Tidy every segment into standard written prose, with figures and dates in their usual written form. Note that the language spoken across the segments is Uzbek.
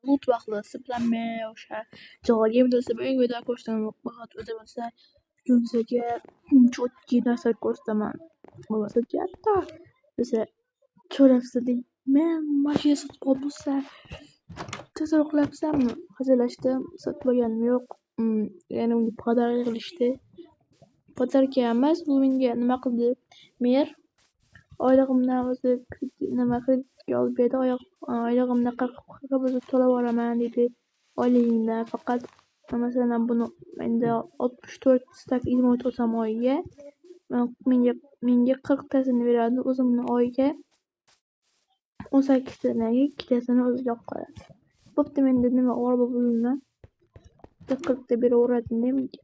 bulut vaqtida bilanmi o'sha joyga bo'lsa eng video ko'rsataman faqat o'zi bo'lsa junsaga cho'tki narsa ko'rsataman bo'lmasa katta o'sha cho'rasida men mashina sotib olsa tezroq qilyapsanmi hazillashdi sotib olganim yo'q ya'ni unga podarka qilishdi podarka emas bu menga nima qildi mer oylig'imdan o'zi nima kreditga olib berdi oylig'imni 40 bo'lsa to'lab yuboraman dedi oyligingdan faqat masalan buni endi 64 stak ilmot olsam oyiga menga 40 tasini beradi o'zimni oyiga 18 tanaga 2 tasini o'ziga olib qoladi bo'pti menda nima g'alaba pulini 40 ta beraveradimi menga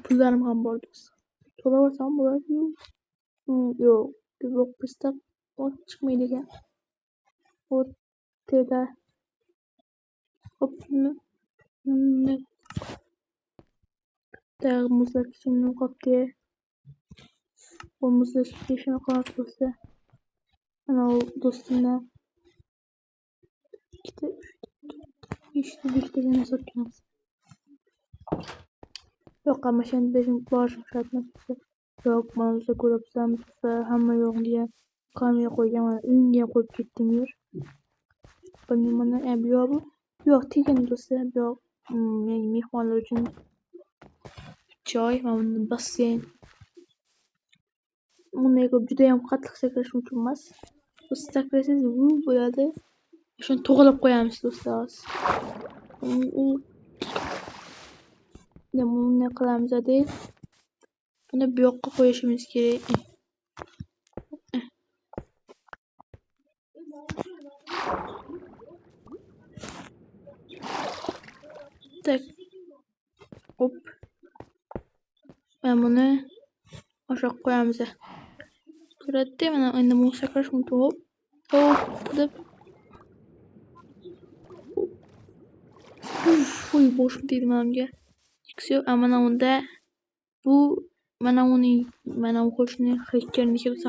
pullarim ham bor do'st to'laversam bo'ladi yo'q yo'q bizda chiqmaydi ekan o'rtada muzlatgichimni qolibdi bu muzlatgichga shunaqa bo'lsa ana u do'stimdan ikkita besh sotganmiz yo'q mashina berishim borishim shart emas yo'q mana o'zi ko'ribsan hamma yo'q degan qamga qo'yganman uyimga ham qo'yib ketdim yer mana bu yo'q tekin do'stlar yo'q mehmonlar uchun joy mana bunda basseyn bunday qilib judayam qattiq sakrash mumkin emas sakrasangiz bo'ladi shuni to'g'rilab qo'yamiz do'stlar bunday qilamiz buni bu yoqqa qo'yishimiz kerak tak hop mana buni o'sha qo'yamiz turadi mana endi bu sakrash mumkin hop deb boshim tegdi menga все mana unda bu mana uning mana u qo'shni hakerniki bo'lsa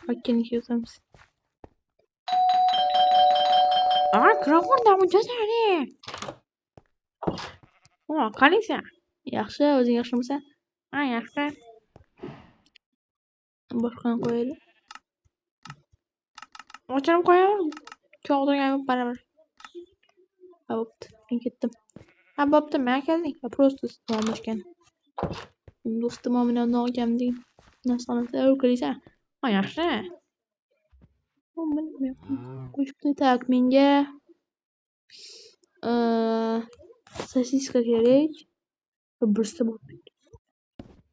hakerniki yozamiz mikrofonda mujasari qalaysan yaxshi o'zing yaxshimisan yaxshi boshqani qo'yaylik o'chirib qo'yamiz cho'g'dirgan baravar bo'pti men ketdim bo'pti men keldik просто nomashgan do'stim bilan olgandim narsani ko'raysan yaxshi qo'shibdi tak menga sosiska kerak birisi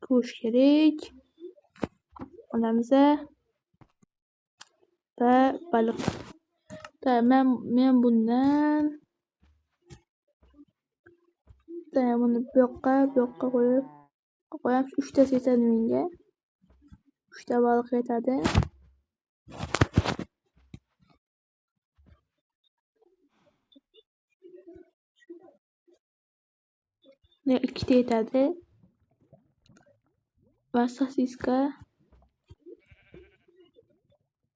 go'sht kerak olamiz va baliq men bundan buni bu yoqqa qo'yamiz 3 tasi yetadi menga 3 ta baliq yetadi ne 2 ta yetadi va sosiska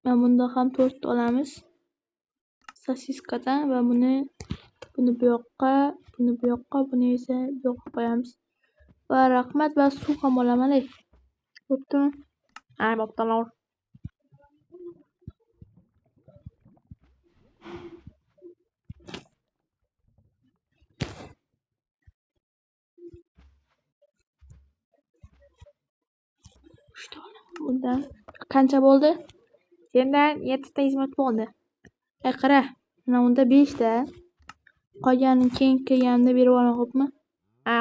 mana bunda ham 4 ta olamiz sosiskadan va buni bu yoqqa buni esa bu yoqqa qo'yamiz va rahmat va suv ham olaman bo'ptimi bo'ptilar bundan qancha bo'ldi sendan 7 ta xizmat bo'ldi qara mana unda 5 ta qolganini keyin kelganimda berib yuboraman xo'pmi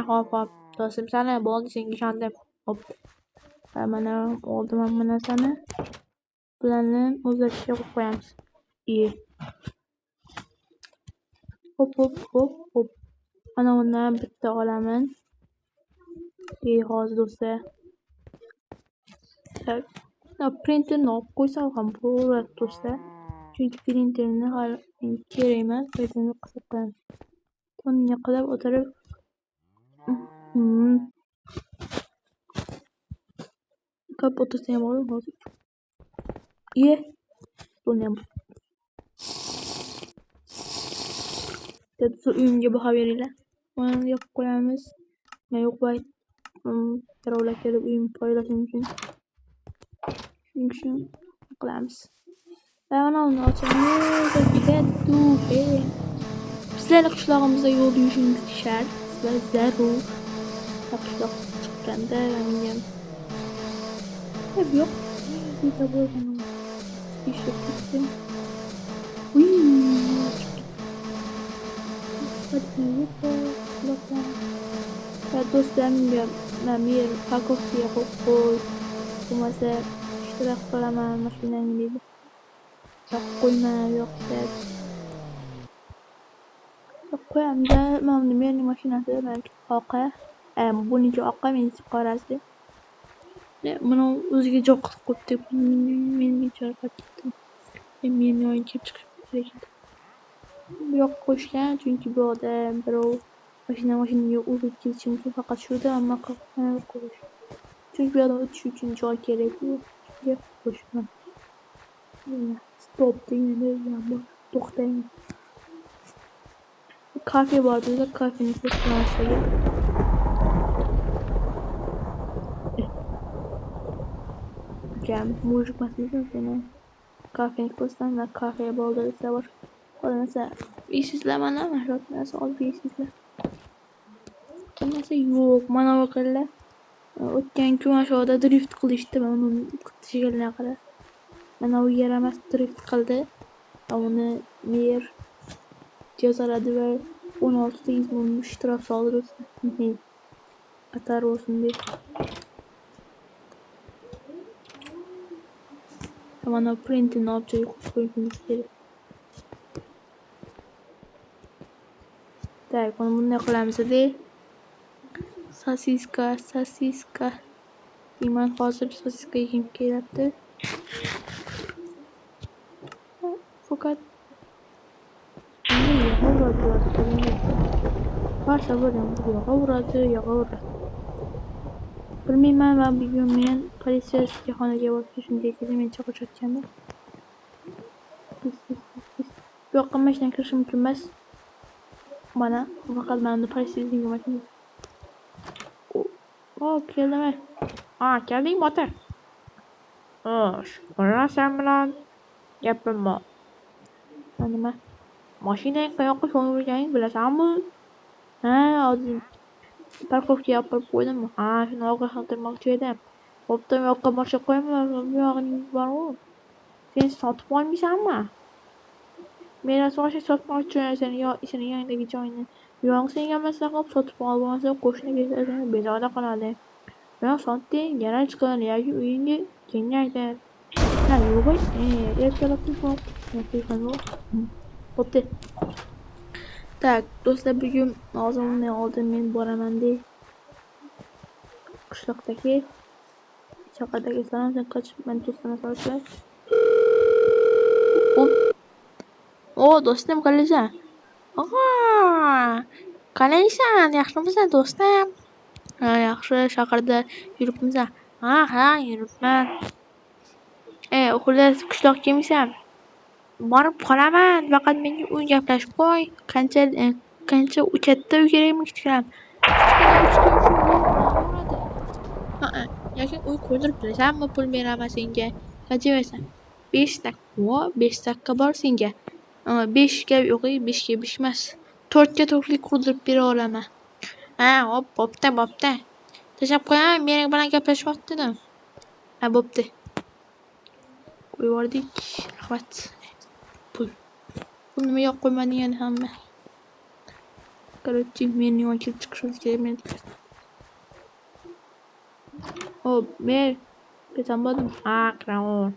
hop do'stim sani bo'ldi senga ishondim hop mana oldim hamma narsani bularni muzlatgichga qo'yib qo'yamiz hop mana bundan bitta olaman hozir do'stlar printerni olib qo'ysam ham bo'ladi do'stlar chunki printerni hali kerak emas qilib qo'yamiz bunga qilib o'tirib ko'p o'tirsa ham bo'ladi hozir buni ham Dedi uyumga baho beringlar. Mana yopib qo'yamiz. Yo'q voy. Birovlar kelib uyimni poylashi mumkin. Shuning uchun qilamiz. Mana uni ochamiz. Ketdu. Bizlar qishlog'imizda yo'l yurishingiz shart va zarur. Qishloq chiqqanda men yo'q. Bitta bo'lgan. Ishib ketdi. Ya do'stlarimga men parkovkaga qo'yib qo'y. Bo'lmasa ishtiroq qilaman mashinangni deydi. Yo'q qo'yma, yo'q deb. Qo'yamda mana mening mashinasi meniki oqa. Buniki oqa, meniki qorasi. Buni o'ziga joy qilib qo'yibdi. Menga joy qilibdi. Men yo'lga chiqib kerak edi. Bu yoqqa qo'yishgan, chunki bu yoqda birov mashinaga urib ketishi mumkin. Faqat shu yerda hamma qo'yish. Chunki bu yoqdan o'tish uchun joy kerak-ku. Shunga qo'yishman. Stop degan to'xtang. Kafe bor dedi, kafeni ko'rsatmasdi. Jam mujik masjidi seni. Kafeni ko'rsatma, kafe bo'ldi desa bor. Qo'llansa, isizlar mana narsa olib isizlar. Qo'llansa yo'q, mana bu qillar. O'tgan kun aşağıda drift qilishdi, men uni kutishiga qarab. Mana u yer emas drift qildi. Uni mer jazoladi va 16 ta ishtirok soldirdi. Atar olsun deb. Mana printini olib qo'yishimiz kerak. Так, buni bunday qilamiz-da. Sosiska. Men hozir sosiska yegim kelyapti. Fakat Varsa bo'lam, yo'g'averadi. Bilmayman, va bugun men politsiya xonaga borib shunday kelib men chaqirayotgandim. Bu yoqqa mashina kirishi mumkin emas. Mana faqat mana politsiyaning mashinasi. Keldimi? Kelding motor. Shukr, sen bilan gapim bor. Nima? Mashinang qayoqqa sho'ng'irganingni bilasanmi? Hozir parkovkaga olib borib qo'ydim. Shuni ogohlantirmoqchi edim. Bo'pti, bu yoqqa boshqa qo'yma, bu yog'ing bor-ku. Sen sotib olmaysanmi? Merosxo'sh sotmoqchi seni yonidagi joyni. Yo'q, senga maslahat sotib ol, bo'lmasa qo'shni bezovta qiladi. Yo'q, sotding, garaj qil yoki uyingga kengaytir. Yo'q, ertalab bo'pti. Tak, do'stlar, bugun o'zimni oldin men boraman-da. Qishloqdagi chaqadagi salomdan qochib men do'stlarga solishlar. Do'stim qalaysan? Qalaysan? Yaxshimisan do'stim? Yaxshi, shaharda yuribmisan? Yuribman. Xullas qishloqqa kelmaysan? Borib qolaman, faqat menga uy gaplashib qo'y. Qancha katta uy kerakmi, kichkina? Yoki uy qurdirib bilasanmi, pul beraman senga. Qancha berasan? 5 dakika. 5 dakika bor senga. 5 ga yo'q, 5 ga 5 emas. 4 ga 4lik qurdirib bera olaman. Bo'pti. Tashlab qo'yaman, men bilan gaplashmoqchi edim. Bo'pti. Qo'yib yubordik. Rahmat. Pul nima yo'q qo'ymading yana hamma. Короче, men yo'q kelib chiqishimiz kerak. Men ketam bo'ldim. Qiraver.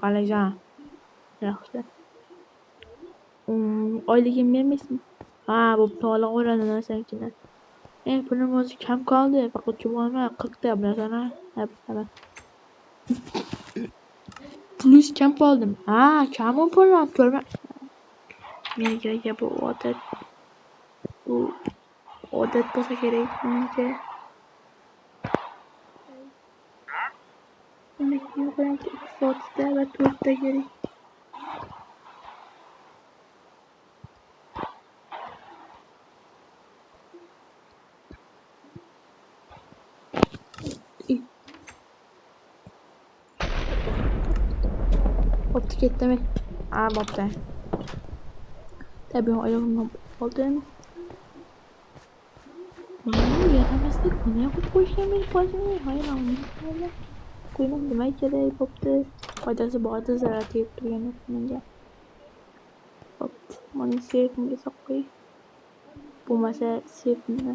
Qalaysan? Yaxshi. Oyligimni bermaysan? Bo'pti, olaveradi senkini. Pulim o'zi kam qoldi. Faqat cho'g'imi 40 ta bilasan. Plus kam qoldim. Kamu pulim ko'rma. Menga bu odat. Bu odat bo'lsa kerak menga. Meniki birinchi 2 soatda va 4 ta kerak. Bo'pti, ketdimi? Bo'pti. Tabiiy oyog'imdan qoldim. Yaramaslik buni yo'qotib qo'yishgan men bojini. Hayron. Qo'yman nima kerak bo'pti. Foydasi borda zarar tegib turgan yo'q menga. Bo'pti. Buni seyfimga solib qo'y. Bo'lmasa seyfimni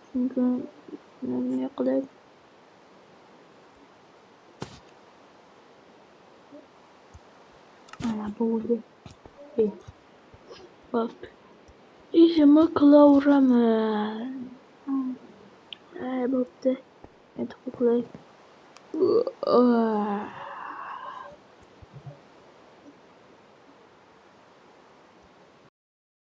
chunki nima qilay? Mana bo'ldi. Bo'pti. Ishimni qilaveraman. Bo'pti. Endi uxlay.